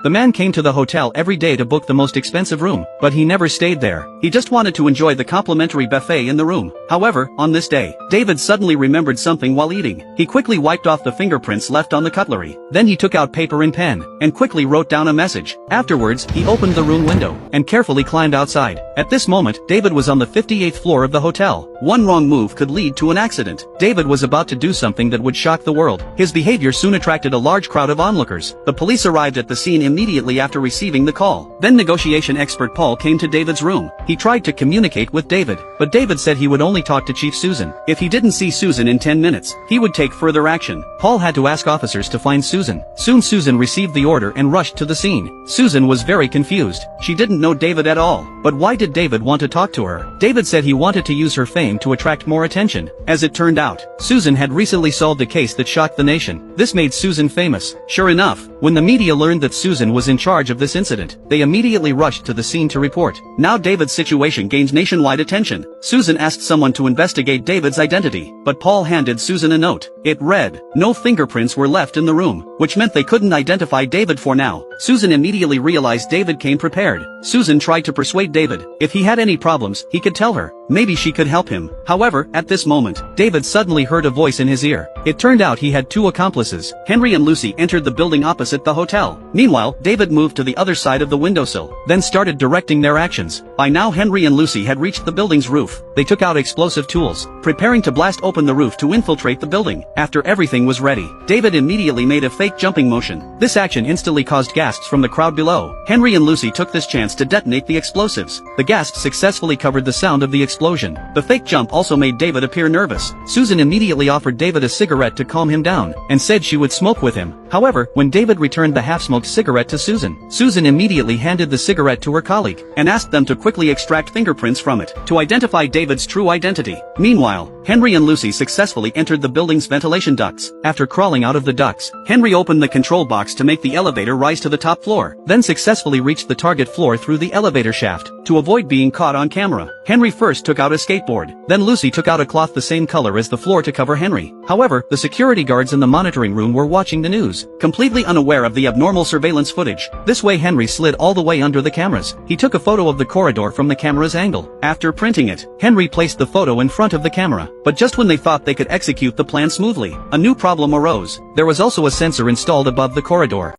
The man came to the hotel every day to book the most expensive room, but he never stayed there. He just wanted to enjoy the complimentary buffet in the room. However, on this day, David suddenly remembered something while eating. He quickly wiped off the fingerprints left on the cutlery. Then he took out paper and pen, and quickly wrote down a message. Afterwards, he opened the room window, and carefully climbed outside. At this moment, David was on the 58th floor of the hotel. One wrong move could lead to an accident. David was about to do something that would shock the world. His behavior soon attracted a large crowd of onlookers. The police arrived at the scene immediately after receiving the call. Then negotiation expert Paul came to David's room. He tried to communicate with David, but David said he would only talk to Chief Susan. If he didn't see Susan in 10 minutes, he would take further action. Paul had to ask officers to find Susan. Soon Susan received the order and rushed to the scene. Susan was very confused. She didn't know David at all. But why did David want to talk to her? David said he wanted to use her fame to attract more attention. As it turned out, Susan had recently solved a case that shocked the nation. This made Susan famous. Sure enough, when the media learned that Susan was in charge of this incident, they immediately rushed to the scene to report. Now David's situation gains nationwide attention. Susan asked someone to investigate David's identity, but Paul handed Susan a note. It read, "No fingerprints were left in the room," which meant they couldn't identify David for now. Susan immediately realized David came prepared. Susan tried to persuade David. If he had any problems, he could tell her. Maybe she could help him. However, at this moment, David suddenly heard a voice in his ear. It turned out he had two accomplices. Henry and Lucy entered the building opposite the hotel. Meanwhile, David moved to the other side of the windowsill, then started directing their actions. By now Henry and Lucy had reached the building's roof. They took out explosive tools, preparing to blast open the roof to infiltrate the building. After everything was ready, David immediately made a fake jumping motion. This action instantly caused gasps from the crowd below. Henry and Lucy took this chance to detonate the explosives. The gasps successfully covered the sound of the explosion. The fake jump also made David appear nervous. Susan immediately offered David a cigarette to calm him down, and said she would smoke with him. However, when David returned the half-smoked cigarette to Susan, Susan immediately handed the cigarette to her colleague, and asked them to quickly extract fingerprints from it, to identify David's true identity. Meanwhile, Henry and Lucy successfully entered the building's ventilation ducts. After crawling out of the ducts, Henry opened the control box to make the elevator rise to the top floor, then successfully reached the target floor through the elevator shaft. To avoid being caught on camera, Henry first took out a skateboard. Then Lucy took out a cloth the same color as the floor to cover Henry. However, the security guards in the monitoring room were watching the news, completely unaware of the abnormal surveillance footage. This way Henry slid all the way under the cameras. He took a photo of the corridor from the camera's angle. After printing it, Henry placed the photo in front of the camera. But just when they thought they could execute the plan smoothly, a new problem arose. There was also a sensor installed above the corridor.